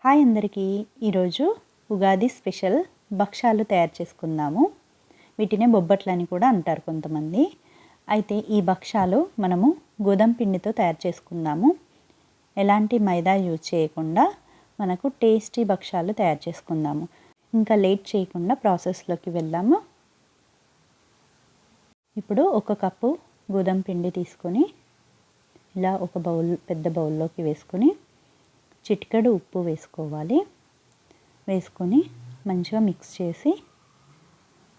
Hi అందరికీ, ఈరోజు Ugadi special భక్షాలు తయారు చేసుకుందాము. వీటినే బొబ్బట్లని కూడా అంటారు కొంతమంది. అయితే ఈ భక్షాలు మనము గోధుమ పిండితో తయారు చేసుకుందాము. ఎలాంటి మైదా యూజ్ చేయకుండా మనకు టేస్టీ భక్షాలు తయారు చేసుకుందాము. ఇంకా లేట్ చేయకుండా ప్రాసెస్లోకి వెళ్దాము. ఇప్పుడు 1 కప్పు గోధుమ పిండి తీసుకొని ఇలా ఒక పెద్ద బౌల్లోకి వేసుకొని చిటికెడు ఉప్పు వేసుకోవాలి. వేసుకొని మంచిగా మిక్స్ చేసి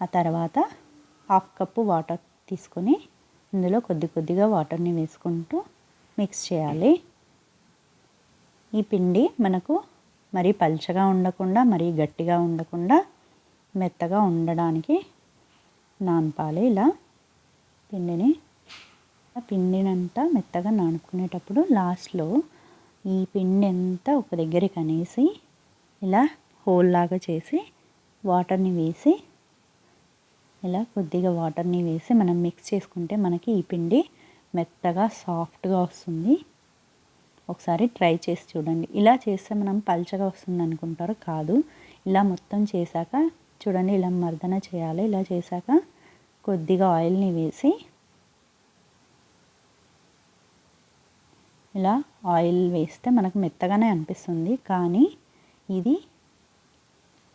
ఆ తర్వాత 1/2 కప్పు వాటర్ తీసుకొని ఇందులో కొద్దిగా వాటర్ని వేసుకుంటూ మిక్స్ చేయాలి. ఈ పిండి మనకు మరీ పల్చగా ఉండకుండా మరీ గట్టిగా ఉండకుండా మెత్తగా ఉండడానికి నానపాలి. ఇలా పిండినంతా మెత్తగా నానుకునేటప్పుడు లాస్ట్లో ఈ పిండి అంతా ఒక దగ్గరికి అనేసి ఇలా హోల్ లాగా చేసి వాటర్ని వేసి ఇలా కొద్దిగా వాటర్ని వేసి మనం మిక్స్ చేసుకుంటే మనకి ఈ పిండి మెత్తగా సాఫ్ట్గా వస్తుంది. ఒకసారి ట్రై చేసి చూడండి. ఇలా చేస్తే మనం పల్చగా వస్తుంది అనుకుంటారు, కాదు. ఇలా మొత్తం చేశాక చూడండి, ఇలా మర్దన చేయాలి. ఇలా చేశాక కొద్దిగా ఆయిల్ని వేసి ఇలా ఆయిల్ వేస్తే మనకు మెత్తగానే అనిపిస్తుంది, కానీ ఇది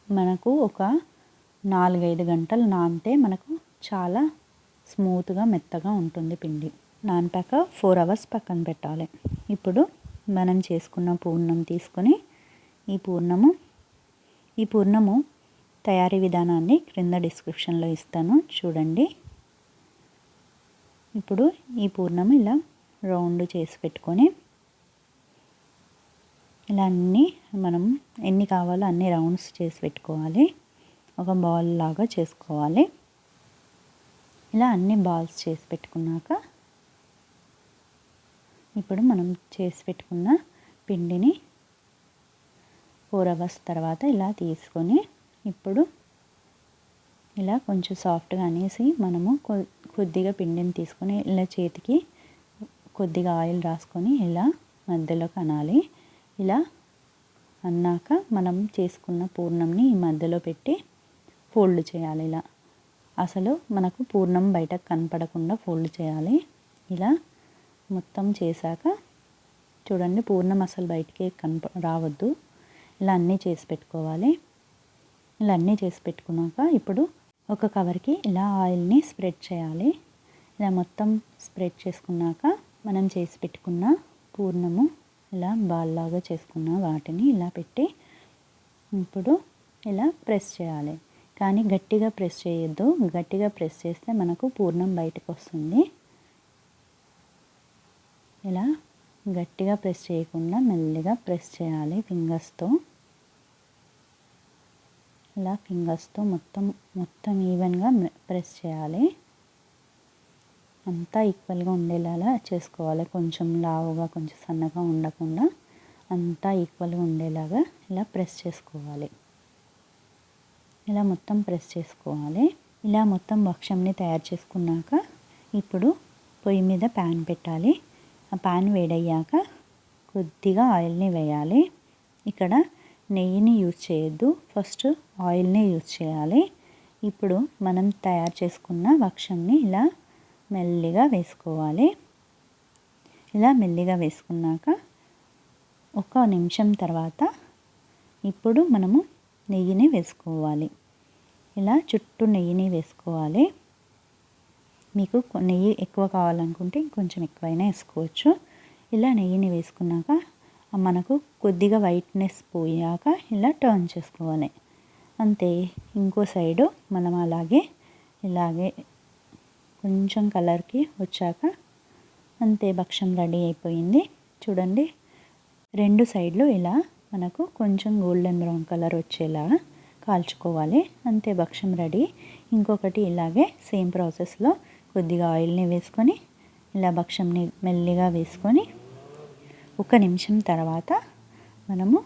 మనకు ఒక 4-5 గంటలు నానితే మనకు చాలా స్మూత్గా మెత్తగా ఉంటుంది పిండి. నానిపాక 4 అవర్స్ పక్కన పెట్టాలి. ఇప్పుడు మనం చేసుకున్న పూర్ణం తీసుకొని ఈ పూర్ణము తయారీ విధానాన్ని క్రింద డిస్క్రిప్షన్లో ఇస్తాను, చూడండి. ఇప్పుడు ఈ పూర్ణము ఇలా రౌండ్ చేసి పెట్టుకొని ఇలా మనం ఎన్ని కావాలో అన్ని రౌండ్స్ చేసి పెట్టుకోవాలి. ఒక బాల్ లాగా చేసుకోవాలి. ఇలా అన్ని బాల్స్ చేసి పెట్టుకున్నాక ఇప్పుడు మనం చేసి పెట్టుకున్న పిండిని 4 అవర్స్ తర్వాత ఇలా తీసుకొని ఇప్పుడు ఇలా కొంచెం సాఫ్ట్గా అనేసి మనము కొద్దిగా పిండిని తీసుకొని ఇలా చేతికి కొద్దిగా ఆయిల్ రాసుకొని ఇలా మధ్యలోకి అనాలి. ఇలా అన్నాక మనం చేసుకున్న పూర్ణంని ఈ మధ్యలో పెట్టి ఫోల్డ్ చేయాలి. ఇలా అసలు మనకు పూర్ణం బయటకు కనపడకుండా ఫోల్డ్ చేయాలి. ఇలా మొత్తం చేశాక చూడండి, పూర్ణం అసలు బయటికి రావద్దు. ఇలా అన్నీ చేసి పెట్టుకోవాలి. ఇలా అన్నీ చేసి పెట్టుకున్నాక ఇప్పుడు ఒక కవర్కి ఇలా ఆయిల్ని స్ప్రెడ్ చేయాలి. ఇలా మొత్తం స్ప్రెడ్ చేసుకున్నాక మనం చేసి పెట్టుకున్న పూర్ణము ఇలా బాల్ లాగా చేసుకున్న వాటిని ఇలా పెట్టి ఇప్పుడు ఇలా ప్రెస్ చేయాలి. కానీ గట్టిగా ప్రెస్ చేయొద్దు. గట్టిగా ప్రెస్ చేస్తే మనకు పూర్ణం బయటకు వస్తుంది. ఇలా గట్టిగా ప్రెస్ చేయకుండా మెల్లిగా ప్రెస్ చేయాలి ఫింగర్స్తో. ఇలా ఫింగర్స్తో మొత్తం ఈవెన్గా ప్రెస్ చేయాలి. అంతా ఈక్వల్గా ఉండేలా చేసుకోవాలి. కొంచెం లావుగా కొంచెం సన్నగా ఉండకుండా అంతా ఈక్వల్గా ఉండేలాగా ఇలా ప్రెస్ చేసుకోవాలి. ఇలా మొత్తం ప్రెస్ చేసుకోవాలి. ఇలా మొత్తం భక్షంని తయారు చేసుకున్నాక ఇప్పుడు పొయ్యి మీద ప్యాన్ పెట్టాలి. ఆ ప్యాన్ వేడయ్యాక కొద్దిగా ఆయిల్ని వేయాలి. ఇక్కడ నెయ్యిని యూజ్ చేయొద్దు, ఫస్ట్ ఆయిల్ని యూజ్ చేయాలి. ఇప్పుడు మనం తయారు చేసుకున్న భక్షంని ఇలా మెల్లిగా వేసుకోవాలి. ఇలా మెల్లిగా వేసుకున్నాక 1 నిమిషం తర్వాత ఇప్పుడు మనము నెయ్యిని వేసుకోవాలి. ఇలా చుట్టూ నెయ్యిని వేసుకోవాలి. మీకు నెయ్యి ఎక్కువ కావాలనుకుంటే కొంచెం ఎక్కువైనా వేసుకోవచ్చు. ఇలా నెయ్యిని వేసుకున్నాక మనకు కొద్దిగా వైట్నెస్ పోయాక ఇలా టర్న్ చేసుకోవాలి. అంతే. ఇంకో సైడు మనం ఇలాగే కొంచెం కలర్కి వచ్చాక అంతే, భక్షం రెడీ అయిపోయింది. చూడండి, 2 సైడ్లు ఇలా మనకు కొంచెం గోల్డెన్ బ్రౌన్ కలర్ వచ్చేలా కాల్చుకోవాలి. అంతే, భక్షం రెడీ. ఇంకొకటి ఇలాగే సేమ్ ప్రాసెస్లో కొద్దిగా ఆయిల్ని వేసుకొని ఇలా భక్షంని మెల్లిగా వేసుకొని 1 నిమిషం తర్వాత మనము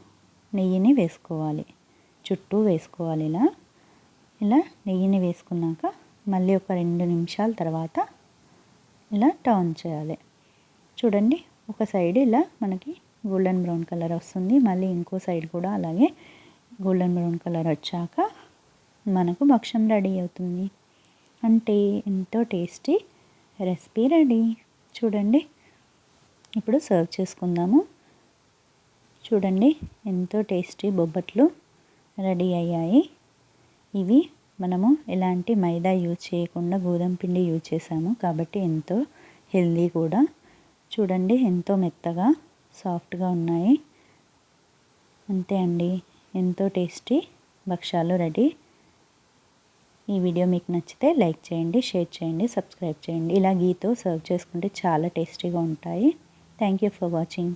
నెయ్యిని వేసుకోవాలి. చుట్టూ వేసుకోవాలి. ఇలా నెయ్యిని వేసుకున్నాక మళ్ళీ ఒక 2 నిమిషాల తర్వాత ఇలా టర్న్ చేయాలి. చూడండి, ఒక సైడ్ ఇలా మనకి గోల్డెన్ బ్రౌన్ కలర్ వస్తుంది. మళ్ళీ ఇంకో సైడ్ కూడా అలాగే గోల్డెన్ బ్రౌన్ కలర్ వచ్చాక మనకు భక్షం రెడీ అవుతుంది. అంటే ఎంతో టేస్టీ రెసిపీ రెడీ. చూడండి, ఇప్పుడు సర్వ్ చేసుకుందాము. చూడండి, ఎంతో టేస్టీ బొబ్బట్లు రెడీ అయ్యాయి. ఇవి మనము ఎలాంటి మైదా యూజ్ చేయకుండా గోధుమ పిండి యూజ్ చేసాము కాబట్టి ఎంతో హెల్దీ కూడా. చూడండి, ఎంతో మెత్తగా సాఫ్ట్గా ఉన్నాయి. అంతే అండి, ఎంతో టేస్టీ భక్షాలు రెడీ. ఈ వీడియో మీకు నచ్చితే లైక్ చేయండి, షేర్ చేయండి, సబ్స్క్రైబ్ చేయండి. ఇలా గీతో సర్వ్ చేసుకుంటే చాలా టేస్టీగా ఉంటాయి. Thank you for watching.